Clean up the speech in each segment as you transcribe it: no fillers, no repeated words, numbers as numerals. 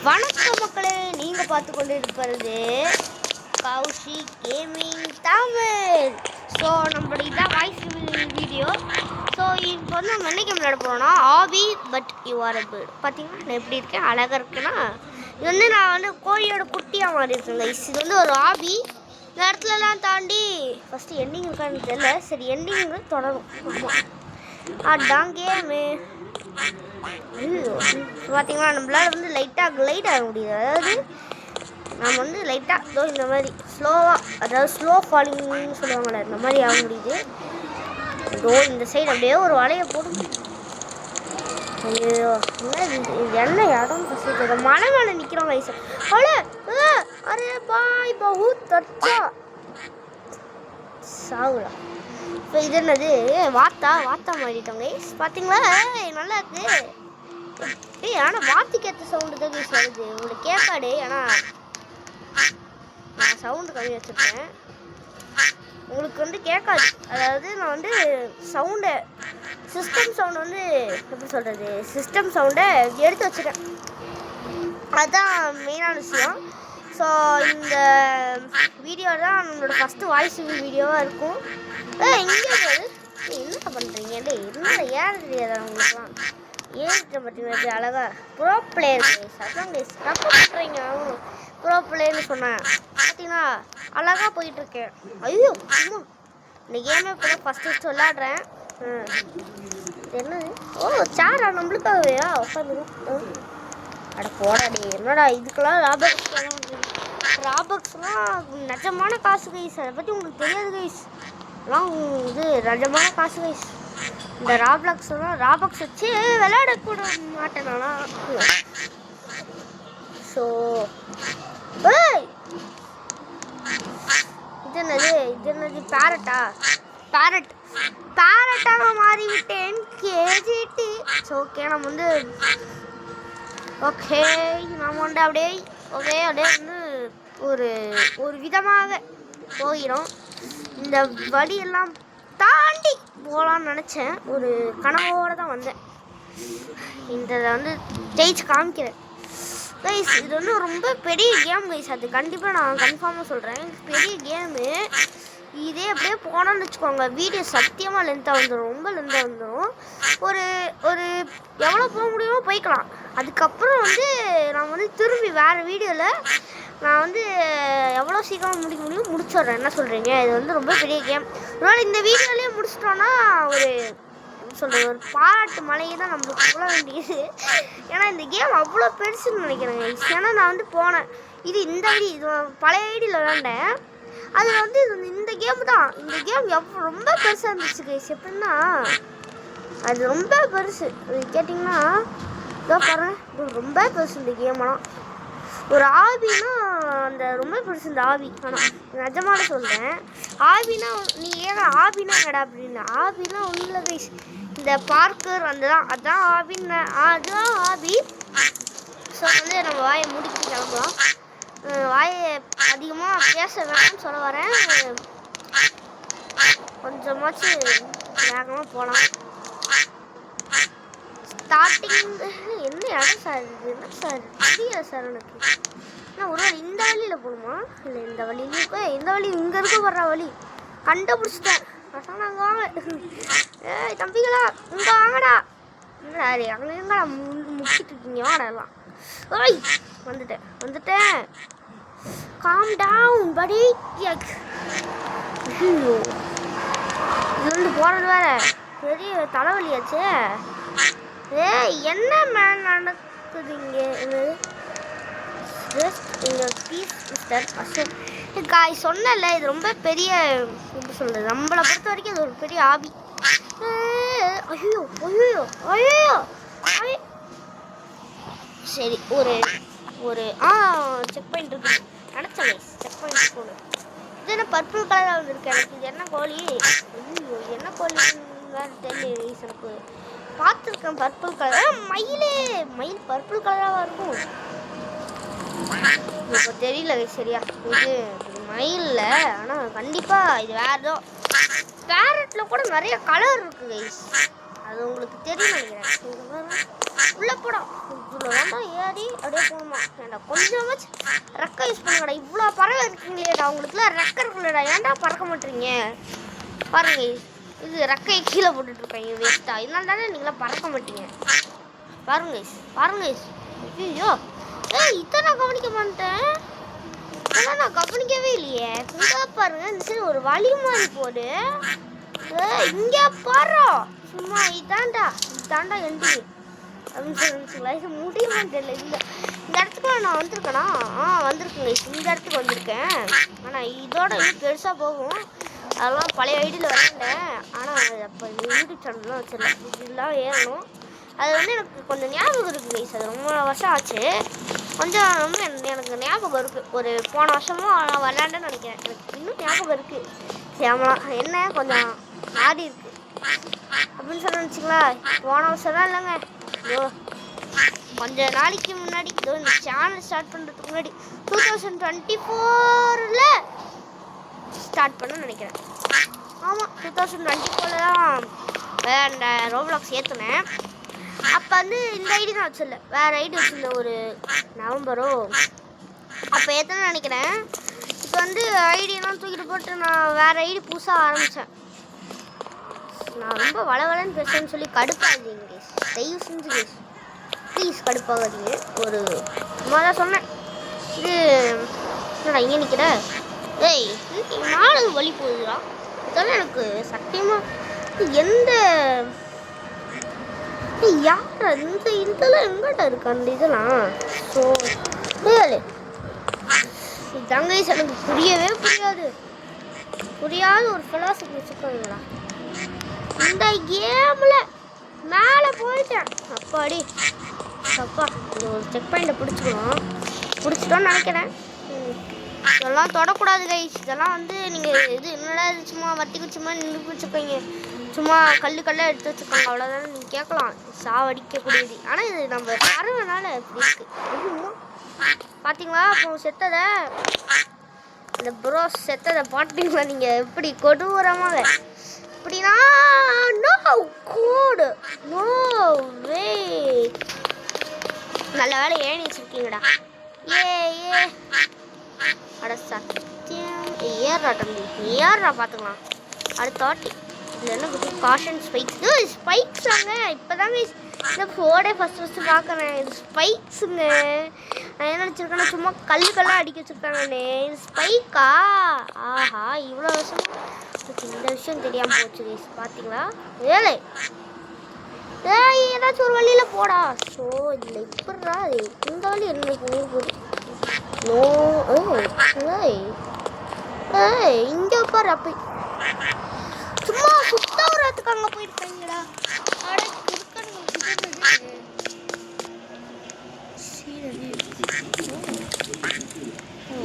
வணக்கம் மக்களே, நீங்கள் பார்த்து கொண்டு இருப்பது கௌஷிக் கேமிங் தமிழ். ஸோ நம்மளோட இதான் வாய்ஸ் வீடியோ. ஸோ இப்போ வந்து நம்ம என்ன கேம் விளையாட போகிறோம்னா ஆபி but you are a bird. பார்த்தீங்கன்னா நான் எப்படி இருக்கேன், அழகாக இருக்குன்னா இது வந்து நான் வந்து கோழியோட குட்டியாக மாறி இருக்கேங்க. இது வந்து ஒரு ஆபி. இந்த இடத்துலலாம் தாண்டி ஃபஸ்ட்டு எண்டிங் இருக்கான்னு தெரியல. சரி, எண்டிங் தொடரும். ஆமாம், அதான் கேமு. பார்த்தீங்கன்னா நம்மளால் வந்து லைட்டாக கிளைட் ஆக முடியுது. அதாவது நம்ம வந்து லைட்டாக இந்த மாதிரி ஸ்லோவாக, அதாவது ஸ்லோ ஃபாலிங்னு சொல்லுவாங்கள்ல, இந்த மாதிரி ஆக முடியுது. இந்த சைடு அப்படியே ஒரு வலையை போடும். ஐயோ, என்ன இடம் பசிக்குது. மலை மேலே நிற்கிறோம் வயசு. அரே பாய் பஹுத் தச்சா சாகுலாம். இப்போ இது என்னது, வாத்தா மாறிட்டோங்க. பார்த்தீங்களா, நல்லா இருக்கு. ஆனால் வாத்திக்கேற்ற சவுண்டு தான் வருது உங்களுக்கு கேட்காடு. ஆனால் நான் சவுண்டு கம்மி வச்சுருக்கேன், உங்களுக்கு வந்து கேட்காது. அதாவது நான் வந்து சவுண்டை சிஸ்டம் சவுண்டு வந்து எப்படி சொல்கிறது, சிஸ்டம் சவுண்டை எடுத்து வச்சுருக்கேன். அதுதான் மெயினான விஷயம். ஸோ இந்த வீடியோ தான் நம்மளோட ஃபஸ்ட்டு வாய்ஸ் வீடியோவாக இருக்கும். இங்கே என்ன பண்ணுறீங்க, என்ன ஏன் தெரியாதா உங்களுக்குலாம்? ஏறிட்ட பார்த்தீங்கன்னா அழகா ப்ரோ பிளேயர் அதான் தப்பு பண்ணுறீங்க. அவங்களும் ப்ரோ பிளேயர்னு சொன்னேன். பார்த்தீங்கன்னா அழகாக போயிட்டுருக்கேன். ஐயோ அம்மா, இந்த கேமே இப்போ தான் ஃபஸ்ட்டு விளாட்றேன். என்னது, ஓ சாரா நம்மளுக்காகவையா உட்காந்துரும். அட போடாடி, என்னடா இதுக்கெல்லாம் ராபக்ஸ்லாம் நிஜமான காசு கைஸ். அதை பற்றி உங்களுக்கு தெரியாது கைஸ். எல்லாம் இது நிஜமான காசு கைஸ். இந்த ராபக்ஸ் வச்சு விளையாடக்கூட மாட்டேனா. ஸோ இது என்னது பேரட்டாக மாறிவிட்டேன் கேஜிடி. ஸோ ஓகே, நம்ம வந்து அப்படியே வந்து ஒரு விதமாக போகிறோம். இந்த வழியெல்லாம் தாண்டி போகலான்னு நினச்சேன். ஒரு கனவோடு தான் வந்தேன். இந்த வந்து ஜெயிச்சு காமிக்கிறேன் கைஸ். இது வந்து ரொம்ப பெரிய கேம் கைஸ். அது கண்டிப்பாக நான் கன்ஃபார்மாக சொல்கிறேன், பெரிய கேமு. இதே அப்படியே போனோன்னு வச்சுக்கோங்க, வீடியோ சத்தியமாக லென்த்தாக வந்துடும், ரொம்ப லென்த்தாக வந்துடும். ஒரு எவ்வளோ போக முடியுமோ போய்க்கலாம். அதுக்கப்புறம் வந்து நான் வந்து திரும்பி வேறு வீடியோவில் நான் வந்து எவ்வளோ சீக்கிரம் முடிக்க முடியும் முடிச்சிடுறேன். என்ன சொல்கிறீங்க? இது வந்து ரொம்ப பெரிய கேம். அதனால் இந்த வீடியோலேயே முடிச்சிட்டோன்னா ஒரு பாராட்டு மலையை தான் நம்மளுக்கு சொல்ல வேண்டியது. ஏன்னா இந்த கேம் அவ்வளோ பெருசுன்னு நினைக்கிறேங்க. ஏன்னா நான் வந்து போனேன், இது பழைய ஐடியில் விளாண்டேன். அதில் வந்து இந்த கேம் தான். இந்த கேம் ரொம்ப பெருசாக இருந்துச்சு கைஸ். எப்படின்னா அது ரொம்ப பெருசு. கேட்டிங்கன்னா இதோ பாருங்க, இது ரொம்ப பெருசு இந்த கேமெல்லாம். ஒரு ஆபின்னா அந்த ரொம்ப பெருசு இந்த ஆபி. ஆனால் நிஜமான சொல்கிறேன், ஆபினா நீ ஏன் ஆபினா கடா அப்படின்னு. ஆபினா ஒன்றும் இல்லை கைஸ், இந்த பார்க்கர் அதான் ஆபின்னு, அதுதான் ஆபி. ஸோ வந்து நம்ம வாயை முடிச்சு கிளம்பலாம். வாயை அதிகமாக பேச வேணும்னு சொல்ல வரேன். கொஞ்சமாச்சு வேகமாக போகலாம். ஸ்டார்டிங் என்ன இடம் சார் இது? என்ன சார் புரியல சார் எனக்கு. ஆனால் ஒரு வேளை இந்த வழியில் போகணுமா, இல்லை இந்த வழியிலையும் இந்த வழி இங்கே இருக்க வர்ற வழி கண்டுபிடிச்சிட்டேன். நாங்கள் வாங்க, ஏய் தம்பிகளா இங்கே வாங்கடா. சரி, அங்கே எங்கடா முடிச்சிட்டு இருக்கீங்க? வாடா எல்லாம். ஓய் வந்துட்டேன். காம் டவுன் படி. ஐயோ, இது வந்து போகிறது வேற பெரிய தலைவலியாச்சு. என்ன மேன் நடக்குது இங்கே? காய் சொன்னல, இது ரொம்ப பெரிய எப்படி சொல்கிறது, நம்மளை பொறுத்த வரைக்கும் இது ஒரு பெரிய ஆபி. ஐயோ ஐயோ ஐயோ. சரி, ஒரு செக் பாயிண்ட் இருக்கு நினச்சேன். செக் பாயிண்ட் போகணும். இது என்ன பர்பிள் கலராக வந்துருக்கு எனக்கு. இது என்ன கோழி? ஐயோ, என்ன கோழி வேறு தெரியல எனக்கு. பார்த்துருக்கேன் பர்பிள் கலர். மயில் பர்பிள் கலராக இருக்கும். இப்போ தெரியல சரியா. இது மயிலில், ஆனால் கண்டிப்பாக இது வேறு ஏதோ. பேரட்டில் கூட நிறைய கலர் இருக்குது கைஸ், அது உங்களுக்கு தெரியும் நினைக்கிறேன். உள்ள போடா. இவ்வளோ வேண்டாம் ஏறி அப்படியே போகணுமா? ஏன்டா கொஞ்சமாச்சு ரெக்கை யூஸ் பண்ணுங்கடா. இவ்வளோ பறவை இருக்குங்களேடா, உங்களுக்குலாம் ரெக்கை இருக்குல்லடா, ஏன்டா பறக்க மாட்டீங்க? பாருங்க, இது ரெக்கையை கீழே போட்டுட்ருப்பீங்க வேஸ்ட்டா. இதனால தானே நீங்களாம் பறக்க மாட்டீங்க. பாருங்க பாருங்க. ஐயோ இதை நான் கவனிக்க மாட்டேன். இதெல்லாம் நான் கவனிக்கவே இல்லையே. இங்கே பாருங்க, இந்த சைடு ஒரு வழி மாதிரி போடு. இங்கே பாரு, சும்மா இதாண்டா எண்டி அப்படின்னு சொல்லிச்சுங்களா? இது முடியுமான்னு தெரியல. இந்த இடத்துக்கு நான் வந்திருக்கேனா? வந்திருக்குங்க. இந்த இடத்துக்கு வந்திருக்கேன். ஆனால் இதோட இன்னும் பெருசாக போகும். அதெல்லாம் பழைய ஐடியில் வரேன். ஆனால் அப்போ யூடியூப் சேனல்லாம் வச்சிடல. இதெல்லாம் ஏறணும். அது வந்து எனக்கு கொஞ்சம் ஞாபகம் இருக்குது கைஸ். அது ரொம்ப வருஷம் ஆச்சு. கொஞ்சம் ரொம்ப எனக்கு ஞாபகம் இருக்குது. ஒரு போன வருஷமும் நான் விளையாண்டேன்னு நினைக்கிறேன். எனக்கு இன்னும் ஞாபகம் இருக்குது. சேமலாம் என்ன கொஞ்சம் ஆடி இருக்கு அப்படின்னு சொல்ல நினச்சிங்களா? போன வருஷம் தான் இல்லைங்க. ஐயோ கொஞ்சம் நாளைக்கு முன்னாடி, இதோ இந்த சேனல் ஸ்டார்ட் பண்ணுறதுக்கு முன்னாடி 2024 ஸ்டார்ட் பண்ண நினைக்கிறேன். ஆமாம், 2024 தான் இந்த ரோப்ளாக்ஸ் ஏற்றுனேன். அப்போ வந்து இந்த ஐடி தான் வச்சிடல, வேறு ஐடி வச்சுருந்தேன். ஒரு நவம்பரோ அப்போ ஏற்றுன்னு நினைக்கிறேன். இப்போ வந்து ஐடியெல்லாம் தூக்கிட்டு போட்டு நான் வேறு ஐடி புதுசாக ஆரம்பித்தேன். நான் ரொம்ப வளவலன்னு பேசுறேன்னு சொல்லி கடுப்பாதீங்க கேஸ், தயவு செஞ்சு கேஸ் ப்ளீஸ் கடுப்பாகாதீங்க. ஒரு சும்மா தான் சொன்னேன். இது என்னடா இங்கே நிற்கிற? ஏய் நாலு வழி போகுதுடா. இதெல்லாம் எனக்கு சத்தியமாக எந்த யார் இதெல்லாம் எங்கடா இருக்கு அந்த இதெல்லாம்? ஸோ இதாங்க எனக்கு புரியவே புரியாத ஒரு ஃபிலாசபி வச்சுக்கோங்களா. இந்த கேமில் மேலே போயிட்டேன். அப்பாடி அப்பா, இந்த ஒரு செக் பாயிண்ட்டை பிடிச்சிட்டோன்னு நினைக்கிறேன். இதெல்லாம் தொடக்கூடாது கைஸ். இதெல்லாம் வந்து நீங்கள் இது என்னடா சும்மா வட்டி குச்சிமா நின்று வச்சுக்கோங்க, சும்மா கல்லை எடுத்து வச்சுக்கோங்க, அவ்வளோதானே நீங்கள் கேட்கலாம். சாவடிக்கக்கூடியது. ஆனால் இது நம்ம பறவைனால இப்படி இருக்கு. பார்த்தீங்களா அப்போ செத்ததை, இந்த ப்ரோஸ் செத்ததை பார்த்தீங்களா நீங்கள்? எப்படி கொடூரமாக இப்படின்னா நோ கோடு நோ வே. நல்ல வேலை ஏணி வச்சுருக்கீங்கடா. அட சத்தியம் ஏறா தம்பி, ஏறா பார்த்துக்கலாம். அடுத்த வாட்டி இது என்ன காஷன் ஸ்பைக்ஸாங்க. இப்போ தாங்க இந்த ஃபோர்டே ஃபஸ்ட்டு பார்க்குறேன். இது ஸ்பைக்ஸுங்க. நான் என்ன நினச்சிருக்கேன்னா சும்மா கல்லுக்கெல்லாம் அடிக்க வச்சுருக்காங்கண்ணே. இது ஸ்பைக்கா? ஆஹா, இவ்வளோ வருஷம் இந்த விஷயம் தெரியாமல் போச்சு கைஸ். பார்த்தீங்களா? ஏழை ஏதாச்சும் ஒரு வழியில் போடா. ஸோ இதில் இப்படா இந்த வழி என்ன போகுது? நோ இங்கே பாரு. அப்போ சும்மா சுத்தவரத்துக்கு அங்கே போயிருக்காங்கடா.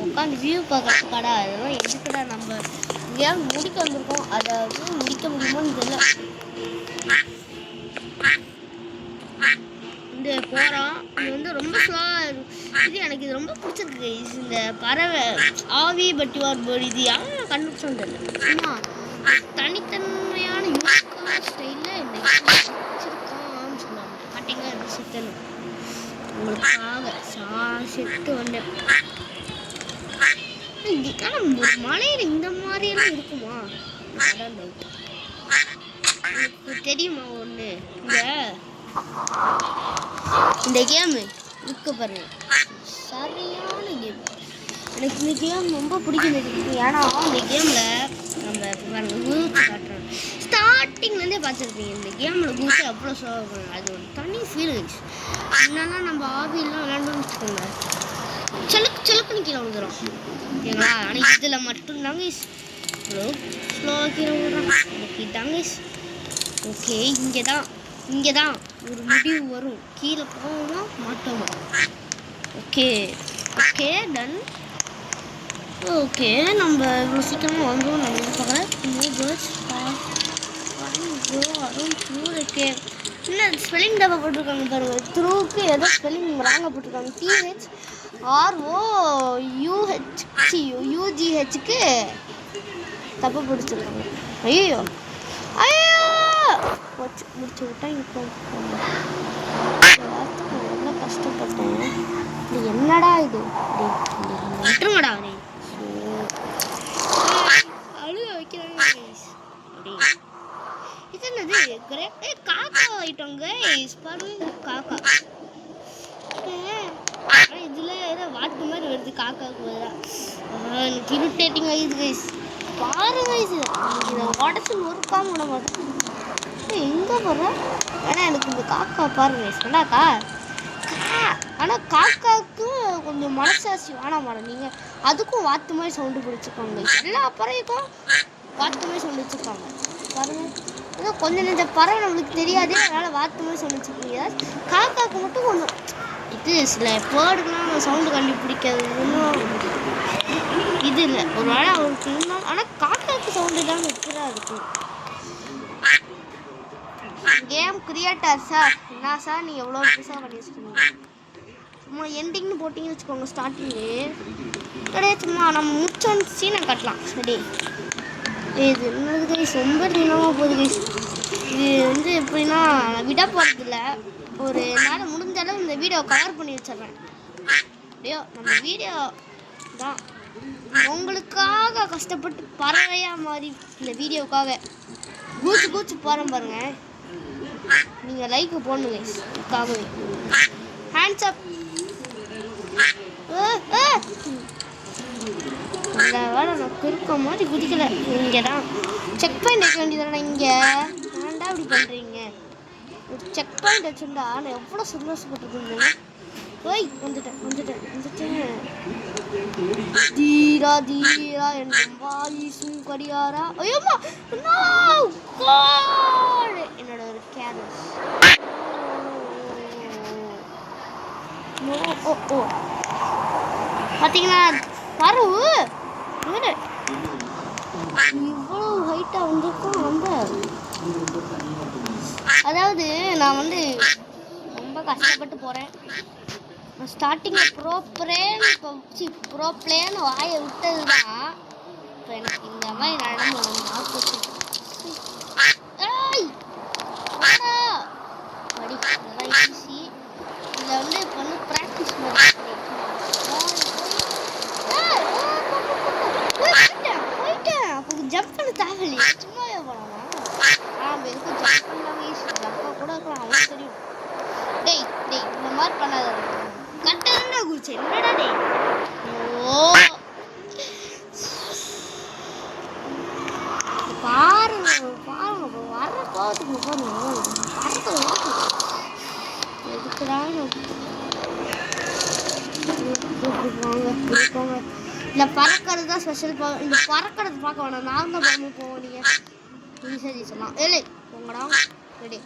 உட்காந்து வியூ பார்க்கறதுக்காடா. அதெல்லாம் எதுக்குடா நம்ம ஏன் முடிக்க வந்திருக்கோம்? அதை முடிக்க முடியுமோன்னு தெரியல. இந்த போகிறோம், இது வந்து ரொம்ப ஸ்லோவாக இது. எனக்கு இது ரொம்ப பிடிச்சிருக்கு. இந்த பறவை ஆவி பட் யுவர் பாடி இது யாரும் கண்டுபிடிச்சோன்னு தெரியல. சும்மா தனித்தன்மையான யூனிக்கான ஸ்டைலில் இந்த பிடிச்சிருக்கான்னு சொல்லுவாங்க. கட்டிங்க அது செத்தணும் உங்களுக்காக செட்டு வந்தேன். இதுக்கான ஒரு மலையில் இந்த மாதிரியெல்லாம் இருக்குமா? அதான் டவுட். எனக்கு தெரியுமா ஒன்று, இந்த கேமு இருக்கு பாருங்க, சரியான கேம். எனக்கு இந்த கேம் ரொம்ப பிடிக்கும். ஏன்னா இந்த கேமில் நம்ம பாருங்க குரூப் காட்டுறோம். ஸ்டார்டிங்லேருந்தே பார்த்துருப்பீங்க இந்த கேமில் குரூப் எவ்வளோ சோகம். அது ஒரு தனி ஃபீலிங்ஸ். என்னன்னா நம்ம ஆவியெல்லாம் விளையாண்டோம்னு வச்சுக்கோங்க, செலுக்குன்னு கீழே விழுந்துடும் ஓகேங்களா. ஆனால் இதில் மட்டும்தாங்க ஸ்லோவாக கீழே விழுறான். ஓகே தாங்க. ஓகே இங்கே தான் ஒரு முடிவு வரும். கீழே போவோமா மாட்டோமா? Okay done. ஓகே நம்ம இவ்வளோ சீக்கிரமாக வந்துடும். நம்ம ஓகே என்ன ஸ்பெல்லிங் தப்பா போட்டிருக்காங்க பாருங்க. த்ரூக்கு ஏதோ ஸ்பெல்லிங் ராங்காக போட்டிருக்காங்க. THROUGHக்கு தப்பு பிடிச்சிருக்காங்க. ஐயோ வச்சு முடிச்சு விட்டா இப்போ கஷ்டப்பட்டேன். இது என்னடா இது? விட்டுருங்கடா அவரே. அழுக வைக்கிறாங்க. இது என்னது? காக்கா ஆயிட்டோம் கைஸ். பாருங்க காக்கா. இதுல ஏதோ வாட்டு மாதிரி வருது காக்காவுக்கு எனக்கு இரிட்டேட்டிங் ஆகிடுது கைஸ். பாருங்க கைஸ், இதை உடச்சு நொறுக்காம விட மாட்டேன். எங்கே போகிறேன்? ஏன்னா எனக்கு இந்த காக்கா பாருங்க கைஸ். என்னக்கா ஆனால் காக்காவுக்கு கொஞ்சம் மனசாட்சி வேணாம் மாட்டேன். நீங்கள் அதுக்கும் வாத்து மாதிரி சவுண்டு பிடிச்சிக்கோங்க. எல்லா பறவைக்கும் வாத்து மாதிரி சவுண்டு வச்சுருக்காங்க பாருங்கள். ஏதோ கொஞ்சம் நெஞ்ச பறவை நம்மளுக்கு தெரியாது, அதனால் வாத்து மாதிரி சவுண்டு வச்சுருக்கீங்க. காக்காவுக்கு மட்டும் கொஞ்சம் இது சில பேர்டுலாம் சவுண்டு கண்டுபிடிக்கிறது இன்னும் இது இல்லை. ஒரு வேளை அவருக்கு இருந்தாலும், ஆனால் காக்காவுக்கு சவுண்டு தான் எப்படிதான் இருக்கும். கேம் கிரியேட்டர் சார், என்ன சார் நீங்கள் எவ்வளோ பெருசாக பண்ணி வச்சுருக்கீங்க? சும்மா எண்டிங்னு போட்டிங்கன்னு வச்சுக்கோங்க. ஸ்டார்டிங்கு கிடையாது, சும்மா நம்ம முடிச்சோன்னு சீனை கட்டலாம். சரி, இது என்னது கைஸ்? ரொம்ப தினமாக போகுது கைஸ். இது எப்படின்னா விட போகிறதில்ல. ஒரு நேரம் முடிஞ்ச அளவு இந்த வீடியோ கவர் பண்ணி வச்சிடுறேன். அப்படியோ நம்ம வீடியோ தான் உங்களுக்காக கஷ்டப்பட்டு பறவையாக மாதிரி இந்த வீடியோவுக்காக கூச்சு போகிறேன் பாருங்க. நீங்கள் லைக் போடணும் கைஸ். இதுக்காகவே ஹேண்ட்ஸ் அப். அந்த வேலை நான் குறுக்க மாதிரி குதிக்கலை. இங்கே தான் செக் பாயிண்ட் வைக்க வேண்டியதானே. இங்கே ஏன்டா இப்படி பண்ணுறீங்க? ஒரு செக் பாயிண்ட் வச்சுருந்தா நான் எவ்வளோ சந்தோஷப்பட்டுருந்தேன். ஓய் வந்துட்டேன். தீரா என் வாயிசும் கடியாரா. ஐயோமா என்னோட ஒரு கேரஸ். பார்த்தீங்கன்னா பறவு இவ்வளோ ஹைட்டாக வந்திருக்கும். அதாவது நான் ரொம்ப கஷ்டப்பட்டு போகிறேன். ஸ்டார்டிங்கில் ப்ரோ பிளேன்னு வாயை விட்டது தான். இப்போ எனக்கு இந்த மாதிரி நடந்து படி இதெல்லாம் ஈஸி. இதில் இப்போ ப்ராக்டிஸ் போயிட்டேன். அப்போ ஜம்ப் பண்ண தேவையில்லையே, சும்மாவே போகலாமா? நாம் எதுக்கும் ஜம்ப் பண்ணாமல் ஈஸி ஜம்பாக கூட இருக்கலாம், அவனுக்கு தெரியும். டேய் இந்த மாதிரி பண்ணாத. கட்டா குச்சி என்னடா டே. பாருங்க வர்ற கோவத்துக்கு பாருங்க. எதுக்குதான் போங்க. இல்லை பறக்கிறது தான் ஸ்பெஷல். இந்த பறக்கிறது பார்க்க வேணாம், நாங்கள் பண்ணி போவோம். நீங்கள் ஈஸியாக சொல்லலாம். ஏழை போங்கடா. ரெடி.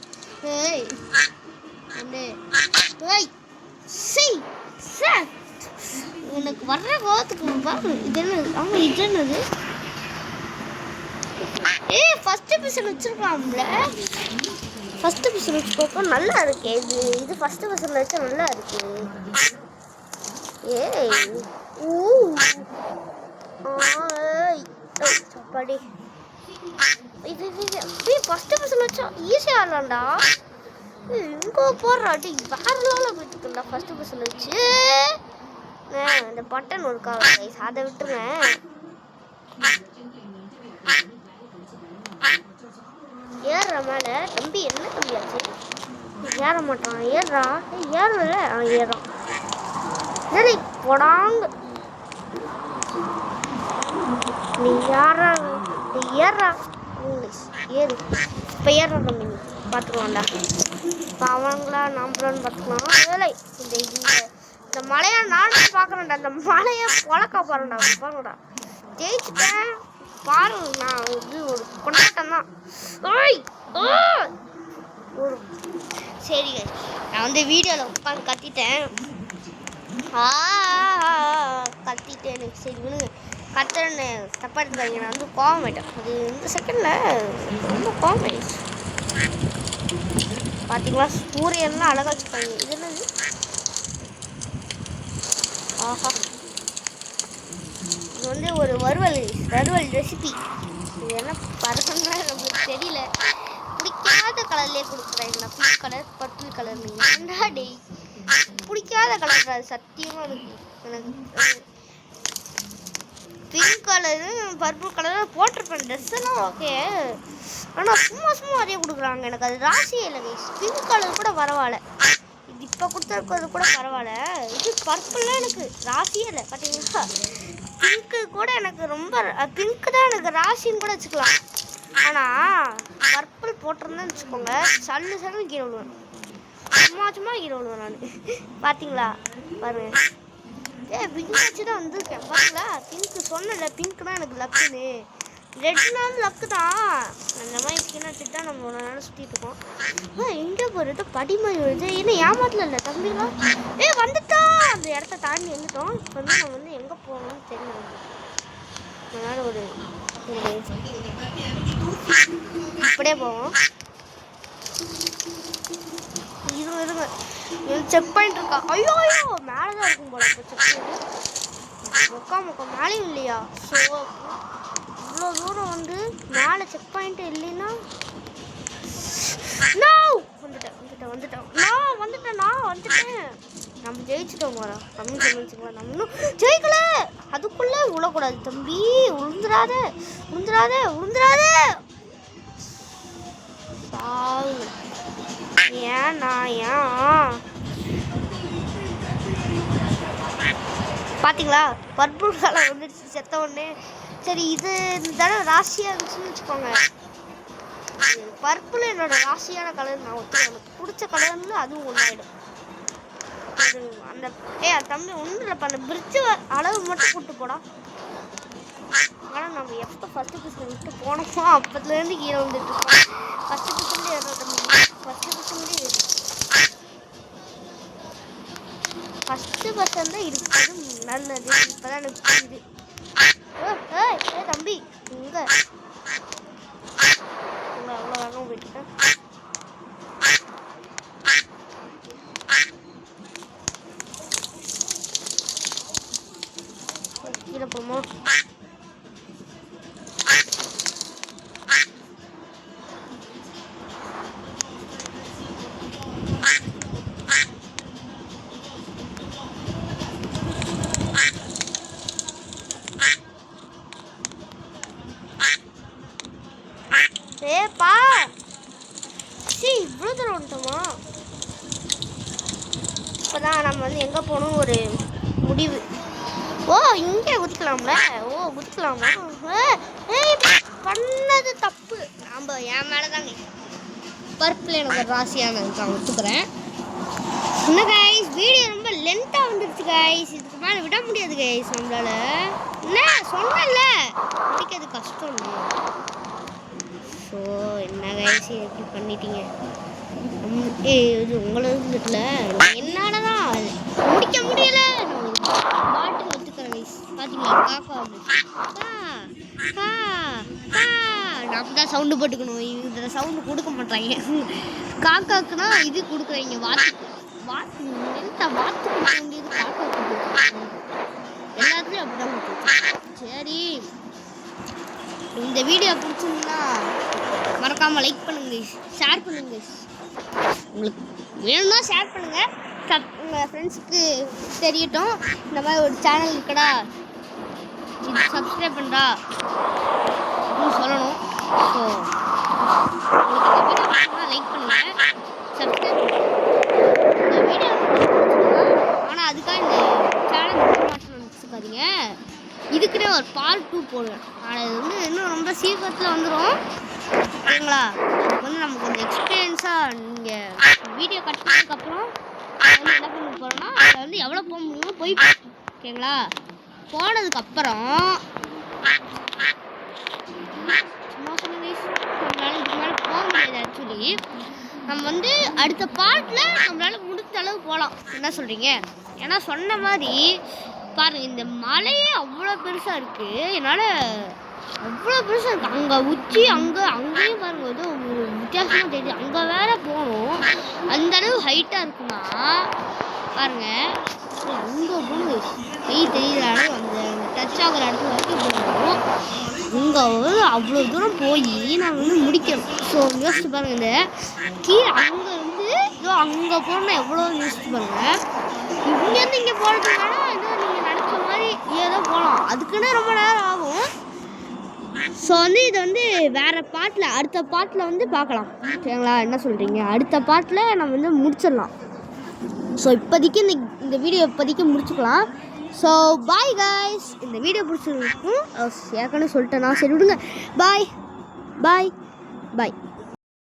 எனக்கு வர்ற கோவத்துக்கு பாருங்க. இது என்னது? ஆமாம், இது என்னது? ஃபர்ஸ்ட் எபிசோட் வச்சிருக்காம்ல. ஃபர்ஸ்ட் எபிசோட் வச்சுக்கோ, நல்லா இருக்கே. இது ஃபர்ஸ்ட் எபிசோட்ல வச்சா நல்லா இருக்கு. சப்பாடி இது ஃபர்ஸ்ட் எபிசோட் வச்சா ஈஸியாக ஆடலாம்டா. இங்கே போடுறாட்டி வேற லெவலில் போயிட்டு இருக்குண்டா. ஃபர்ஸ்ட் எபிசோட் வச்சு இந்த பட்டன் ஒர்க்காக அதை விட்டுருங்க. ஏறுற மேலே தம்பி என்ன தம்பி ஆச்சு? ஏற மாட்டான். ஏறுறா. ஏறல. ஏறான். சரி போடாங்க. நீ ஏறா இங்கிலீஷ் ஏறு. இப்போ ஏறுற தம்பி நீ பார்த்துக்கலாம்டா. இப்போ அவங்களா நாம்பளான்னு பார்த்துக்கலாம். வேலை இந்த மலையை நானும் பார்க்குறேன்டா. இந்த மலையை பொழக்க போகிறேன்டா. பாருங்கடா, ஜெயிச்சுட்டேன் பாருங்க. நான் ஒரு கொண்டாட்டம் தான். சரிங்க, நான் வீடியோவில் உட்காந்து கத்திட்டேன். சரி விடுங்க, கத்துறேன்னு தப்பாக எடுத்துக்காங்க. நான் கோவம் ஆயிட்டேன். அது இந்த செகண்டில் ரொம்ப கோவம் ஆயிடுச்சு. பார்த்தீங்களா, சூரியன்லாம் அழகாக வச்சுருக்காங்க. இது என்னது? ஆஹா, இது ஒரு வறுவல் ரெசிபி. இது என்ன பறக்கணும்னா நம்மளுக்கு தெரியல. பிடிக்காத கலர்லேயே கொடுக்குறேன். நான் பிங்க் கலர், பர்பிள் கலர். நீங்கள் டே பிடிக்காத பிடிக்காத கலர் அது சத்தியமாக எனக்கு பிங்க் கலரு பர்பிள் கலர் போட்டிருப்பேன் ட்ரெஸ் எல்லாம் ஓகே. ஆனால் சும்மா அதே கொடுக்குறாங்க. எனக்கு அது ராசியே இல்லை கைஸ். பிங்க் கலர் கூட பரவாயில்ல, இது இப்போ கொடுத்துருக்கிறது கூட பரவாயில்ல. இது பர்பிள்லாம் எனக்கு ராசியே இல்லை பார்த்தீங்களா. பிங்க்கு கூட எனக்கு ரொம்ப பிங்க்கு தான் எனக்கு ராசின்னு கூட வச்சுக்கலாம். ஆனால் பர்பிள் போட்டிருந்தேன்னு வச்சுக்கோங்க சல்லு கீழே விழுவேன். சும்மா கீழே விழுவேன் நான். பார்த்தீங்களா பாருங்க. பிங்க் வச்சு தான் வந்திருக்கேன் பார்த்தீங்களா. பிங்க்கு சொன்னல பிங்க் தான் எனக்கு லக்குன்னு. ரெட்னாலும் லக்கு தான். அந்த மாதிரி ஸ்கின் வச்சுட்டு தான் நம்ம ஒரு நாள் சுற்றிட்டு இருக்கோம். எங்கே போகிறது படிமதி வருது என்ன ஏமாத்தல இல்லை தம்பிங்களா. வந்துட்டோம் அந்த இடத்த தாண்டி வந்துட்டோம். இப்போ வந்து நம்ம வந்து எங்கே போகணும்னு தெரியல. அதனால் ஒரு இப்படியே போவோம். இருங்க செக் பாயிண்ட் இருக்கா. ஐயோ மேலே தான் இருக்கும் போல. இப்போ செக் பாயிண்ட் முக்கா மேலேயும் இல்லையா. ஸோ இவ்வளோ தூரம் வந்து மேலே செக் பாயிண்ட் இல்லைன்னா வந்துட்டேன். நம்ம ஜெயிச்சிட்டோம் போகிறா அப்படின்னு சொல்லிச்சுங்களா. நம்ம இன்னும் ஜெயிக்கல. அதுக்குள்ளே விழக்கூடாது தம்பி. உளுந்துராத ஏன்னா பார்த்தீங்களா பர்பிள் கலர் வந்துடுச்சு செத்த உடனே. சரி இது தானே ராசியாக இருந்துச்சுன்னு வச்சுக்கோங்க. பர்பிள் என்னோட ராசியான கலர் நான் ஒத்துக்கிறேன். எனக்கு பிடிச்ச கலர்னு அதுவும் ஒன்றாயிடும். அந்த தம்பி ஒன்றும் இல்லைப்பா அந்த பிரிட்ஜு அளவு மட்டும் கூப்பிட்டு போடா. ஆனால் நம்ம எப்போ ஃபஸ்ட்டு பர்சன் விட்டு போனோமோ அப்போதுலேருந்து கீழே வந்துட்டு இருக்கோம். ஃபஸ்ட்டு பர்சன்ட் தான் இருக்கிறது நல்லது. இப்போ தான் எனக்கு புரியுது. தம்பி இங்கே அவ்வளோ வேகம் போயிட்டுருக்கேன். கீழே போமா. ஏப்பா இவ்வளோ தூரம் வந்துட்டோமா. இப்போதான் நம்ம வந்து எங்கே போகணும் ஒரு முடிவு. இங்கே குதிக்கலாம்ல. குதிக்கலாமா. பண்ணது தப்பு. நம்ம என் மேலே தாங்க பர்பிள் எனக்கு ராசியானது நான் ஒத்துக்கிறேன். என்ன கைஸ் வீடியோ ரொம்ப லென்த்தாக வந்துடுச்சு கைஸ். இதுக்கு மேலே விட முடியாது கைஸ் நம்மளால. என்ன சொன்னல முடிக்கிறது கஷ்டம். ஸோ என்ன கைஸ் எப்படி பண்ணிட்டீங்க. இது உங்களுக்கு இருக்குல்ல என்னால் தான் முடிக்க முடியலை. பாட்டு ஒத்துக்கிறேன் கைஸ். பார்த்தீங்களா காக்கா நம்ம தான் சவுண்டு போட்டுக்கணும். இதில் சவுண்டு கொடுக்க மாட்டாங்க. காக்காக்குன்னா இது கொடுக்குறீங்க வாத்து கொடுக்க வேண்டியது காக்காக்கு எல்லாத்துலேயும் அப்படி தான் கொடுக்கும். சரி இந்த வீடியோ பிடிச்சிருந்தா மறக்காமல் லைக் பண்ணுங்க, ஷேர் பண்ணுங்க. உங்களுக்கு வேணும்னா ஷேர் பண்ணுங்கள். உங்கள் ஃப்ரெண்ட்ஸுக்கு தெரியட்டும் இந்த மாதிரி ஒரு சேனல் இருக்கடா, இது சப்ஸ்கிரைப் பண்ணுறா அப்படின்னு சொல்லணும். ஸோ உங்களுக்கு இந்த வீடியோ லைக் பண்ணுங்கள், சப்ஸ்கிரைப் இந்த வீடியோ ஆனால் அதுக்காக இந்த சேனல் மாற்றம் நினச்சிக்காதீங்க. இதுக்குன்னே ஒரு பார்ட் 2 போடுவேன். ஆனால் இது வந்து இன்னும் ரொம்ப சீக்கிரத்தில் வந்துடும் ஓகேங்களா. அதுக்கு வந்து நமக்கு கொஞ்சம் எக்ஸ்பீரியன்ஸாக நீங்கள் வீடியோ கட் பண்ணதுக்கப்புறம் வந்து என்ன பண்ண போகிறோன்னா அதில் வந்து எவ்வளோ போக முடியுமோ போய் ஓகேங்களா. போனதுக்கப்புறம் சும்மா சொன்ன நம்மளால இதுக்கு மேலே போக முடியாது. ஆக்சுவலி நம்ம வந்து அடுத்த பார்ட்டில் நம்மளால் முடிஞ்ச அளவு போகலாம். என்ன சொல்கிறீங்க? ஏன்னா சொன்ன மாதிரி பாருங்கள் இந்த மலையே அவ்வளோ பெருசாக இருக்குது. என்னால் அவ்வளோ பெருசாக இருக்குது. அங்கே உச்சி அங்கேயும் பாருங்கள் ஏதோ ஒரு வித்தியாசமாக தெரியுது. அங்கே வேற போகணும். அந்த அளவு ஹைட்டாக இருக்குன்னா பாருங்கள். அங்கே போகணும் தெரியுற அளவு அந்த டச் ஆகிற இடத்துல வரைக்கும் போகணும். அங்கே அவ்வளோ தூரம் போய் நான் வந்து முடிக்கணும். ஸோ யோசிச்சு பாருங்கள். இந்த கீழே அங்கே இருந்து ஏதோ அங்கே போனால் எவ்வளோ யோசிச்சு பாருங்கள். இங்கேருந்து இங்கே போகிறதுனால ஏதோ நீங்கள் நினச்ச மாதிரி ஏதோ போகலாம், அதுக்குன்னு ரொம்ப நேரம் ஆகும். ஸோ வந்து இதை வந்து வேறு பாட்டில் அடுத்த பாட்டில் வந்து பார்க்கலாம், சரிங்களா? என்ன சொல்கிறீங்க? அடுத்த பாட்டில் நம்ம வந்து முடிச்சிடலாம். ஸோ இப்போதைக்கு இந்த வீடியோ இப்போதைக்கு முடிச்சுக்கலாம். So bye guys. இந்த வீடியோ பிடிச்சிருக்கும் ஏற்கனவே சொல்லிட்டேன் நான். சரி விடுங்க. பாய் பாய் பாய்.